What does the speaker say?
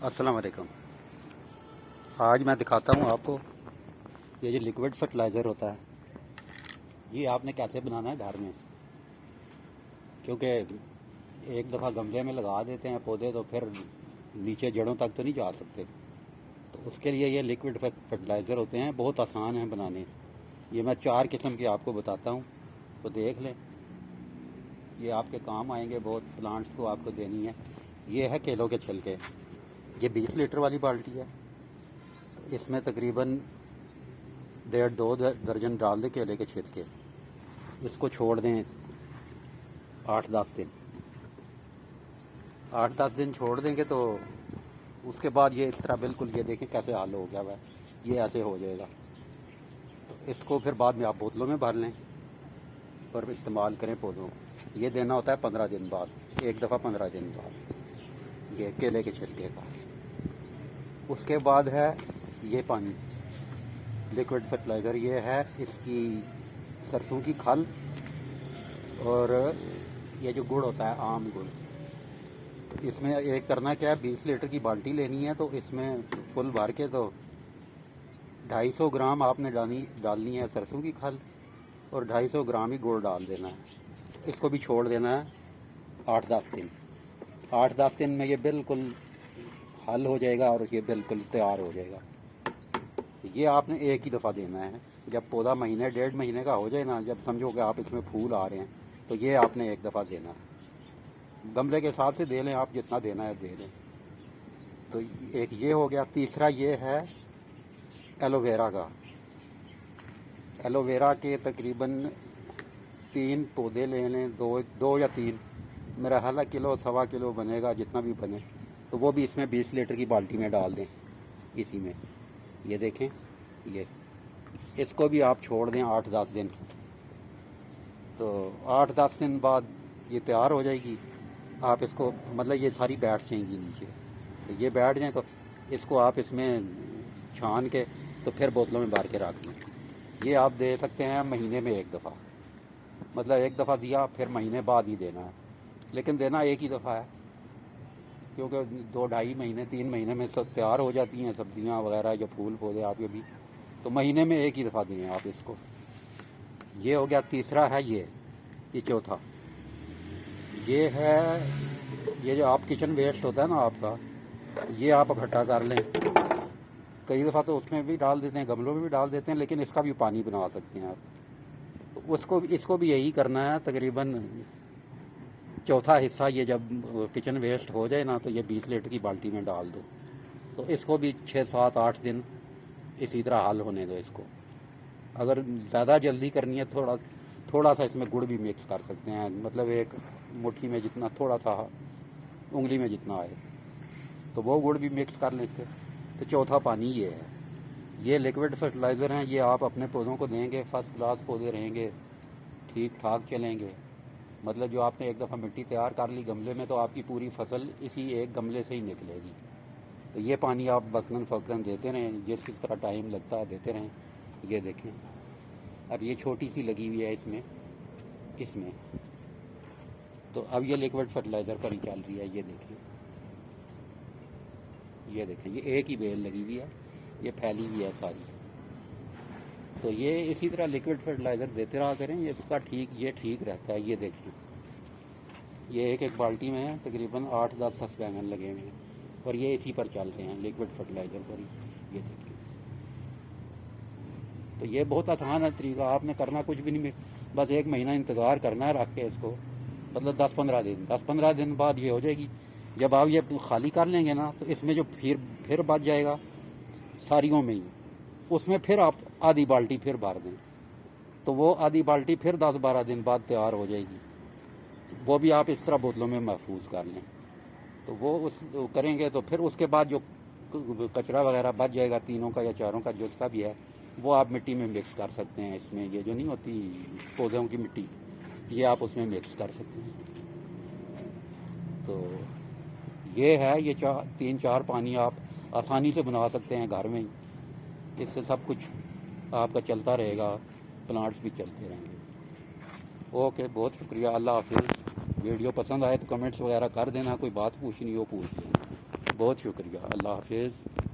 السلام علیکم۔ آج میں دکھاتا ہوں آپ کو یہ جو لیکوڈ فرٹیلائزر ہوتا ہے یہ آپ نے کیسے بنانا ہے گھر میں، کیونکہ ایک دفعہ گملے میں لگا دیتے ہیں پودے تو پھر نیچے جڑوں تک تو نہیں جا سکتے، تو اس کے لیے یہ لیکوڈ فرٹیلائزر ہوتے ہیں، بہت آسان ہیں بنانے۔ یہ میں 4 قسم کے آپ کو بتاتا ہوں، تو دیکھ لیں، یہ آپ کے کام آئیں گے، بہت پلانٹس کو آپ کو دینی ہے۔ یہ ہے کیلوں کے چھلکے، یہ 20 لیٹر والی بالٹی ہے، اس میں تقریباً 1.5-2 درجن ڈال دیں کیلے کے چھلکے، اس کو چھوڑ دیں 8-10 دن۔ 8-10 دن چھوڑ دیں گے تو اس کے بعد یہ اس طرح بالکل، یہ دیکھیں کیسے حل ہو گیا ہوا ہے، یہ ایسے ہو جائے گا۔ تو اس کو پھر بعد میں آپ بوتلوں میں بھر لیں اور استعمال کریں پودوں کو۔ یہ دینا ہوتا ہے 15 دن بعد، ایک دفعہ 15 دن بعد، یہ کیلے کے چھلکے کا۔ اس کے بعد ہے یہ پانی، لیکوڈ فرٹیلائزر، یہ ہے اس کی سرسوں کی کھل، اور یہ جو گڑ ہوتا ہے عام گڑ، اس میں ایک کرنا کیا ہے، 20 لیٹر کی بالٹی لینی ہے، تو اس میں فل بھر کے تو 250 گرام آپ نے ڈالنی ہے سرسوں کی کھل، اور 250 گرام ہی گڑ ڈال دینا ہے۔ اس کو بھی چھوڑ دینا ہے 8-10 دن۔ 8-10 دن میں یہ بالکل حل ہو جائے گا اور یہ بالکل تیار ہو جائے گا۔ یہ آپ نے ایک ہی دفعہ دینا ہے، جب پودا مہینے 1.5 مہینے کا ہو جائے نا، جب سمجھو کہ آپ اس میں پھول آ رہے ہیں، تو یہ آپ نے ایک دفعہ دینا ہے۔ گملے کے حساب سے دے لیں، آپ جتنا دینا ہے دے دیں۔ تو ایک یہ ہو گیا۔ تیسرا یہ ہے ایلو ویرا کا۔ ایلو ویرا کے تقریباً 3 پودے لے لیں، 2 یا 3، میرا خیال ہے 1-1.25 کلو بنے گا، جتنا بھی بنے، تو وہ بھی اس میں 20 لیٹر کی بالٹی میں ڈال دیں، اسی میں۔ یہ دیکھیں، یہ اس کو بھی آپ چھوڑ دیں 8-10 دن، تو 8-10 دن بعد یہ تیار ہو جائے گی۔ آپ اس کو، مطلب یہ ساری بیٹھ جائیں گی نیچے، تو یہ بیٹھ جائیں تو اس کو آپ اس میں چھان کے تو پھر بوتلوں میں بھر کے رکھ دیں۔ یہ آپ دے سکتے ہیں مہینے میں ایک دفعہ، مطلب ایک دفعہ دیا پھر مہینے بعد ہی دینا ہے، لیکن دینا ایک ہی دفعہ ہے، کیونکہ 2-2.5 مہینے 3 مہینے میں سب تیار ہو جاتی ہیں سبزیاں وغیرہ، جو پھول پودے آپ کے بھی، تو مہینے میں ایک ہی دفعہ دیں آپ اس کو۔ یہ ہو گیا۔ تیسرا ہے یہ چوتھا، یہ ہے یہ جو آپ کچن ویسٹ ہوتا ہے نا آپ کا، یہ آپ اکٹھا کر لیں۔ کئی دفعہ تو اس میں بھی ڈال دیتے ہیں، گملوں میں بھی ڈال دیتے ہیں، لیکن اس کا بھی پانی بنا سکتے ہیں آپ۔ تو اس کو بھی یہی کرنا ہے، تقریباً چوتھا حصہ یہ جب کچن ویسٹ ہو جائے نا، تو یہ 20 لیٹر کی بالٹی میں ڈال دو، تو اس کو بھی 6-7-8 دن اسی طرح حل ہونے دو اس کو۔ اگر زیادہ جلدی کرنی ہے، تھوڑا سا اس میں گڑ بھی مکس کر سکتے ہیں، مطلب ایک مٹھی میں جتنا، تھوڑا سا انگلی میں جتنا آئے، تو وہ گڑ بھی مکس کر لیتے۔ تو چوتھا پانی یہ ہے۔ یہ لیکوڈ فرٹیلائزر ہیں، یہ آپ اپنے پودوں کو دیں گے، فرسٹ کلاس پودے رہیں گے، ٹھیک ٹھاک چلیں گے۔ مطلب جو آپ نے ایک دفعہ مٹی تیار کر لی گملے میں، تو آپ کی پوری فصل اسی ایک گملے سے ہی نکلے گی۔ تو یہ پانی آپ وقتاً فوقتاً دیتے رہیں، جس طرح ٹائم لگتا ہے دیتے رہیں۔ یہ دیکھیں، اب یہ چھوٹی سی لگی ہوئی ہے اس میں، تو اب یہ لیکوڈ فرٹیلائزر پر ہی چل رہی ہے۔ یہ دیکھیں، یہ ایک ہی بیل لگی ہوئی ہے، یہ پھیلی ہوئی ہے ساری۔ تو یہ اسی طرح لیکوڈ فرٹیلائزر دیتے رہا کریں، یہ ٹھیک رہتا ہے۔ یہ دیکھیں، یہ ایک بالٹی میں تقریباً 8-10 بینگن لگے ہوئے ہیں، اور یہ اسی پر چل رہے ہیں، لیکوڈ فرٹیلائزر پر ہی۔ یہ دیکھیں، تو یہ بہت آسان ہے طریقہ، آپ نے کرنا کچھ بھی نہیں، بس 1 مہینہ انتظار کرنا ہے رکھ کے اس کو، مطلب 10-15 دن بعد یہ ہو جائے گی۔ جب آپ یہ خالی کر لیں گے نا، تو اس میں جو پھر بچ جائے گا ساریوں میں ہی، اس میں پھر آپ آدھی بالٹی پھر بھر دیں، تو وہ آدھی بالٹی پھر 10-12 دن بعد تیار ہو جائے گی۔ وہ بھی آپ اس طرح بوتلوں میں محفوظ کر لیں، تو وہ کریں گے تو پھر اس کے بعد جو کچرا وغیرہ بچ جائے گا، 3 کا یا 4 کا جس کا بھی ہے، وہ آپ مٹی میں مکس کر سکتے ہیں۔ اس میں یہ جو نہیں ہوتی پودوں کی مٹی، یہ آپ اس میں مکس کر سکتے ہیں۔ تو یہ ہے، یہ 3-4 پانی آپ آسانی سے بنا سکتے ہیں گھر میں ہی، اس سے سب کچھ آپ کا چلتا رہے گا، پلانٹس بھی چلتے رہیں گے۔ اوکے، بہت شکریہ، اللہ حافظ۔ ویڈیو پسند آئے تو کمنٹس وغیرہ کر دینا، کوئی بات پوچھنی ہو پوچھ لینا۔ بہت شکریہ، اللہ حافظ۔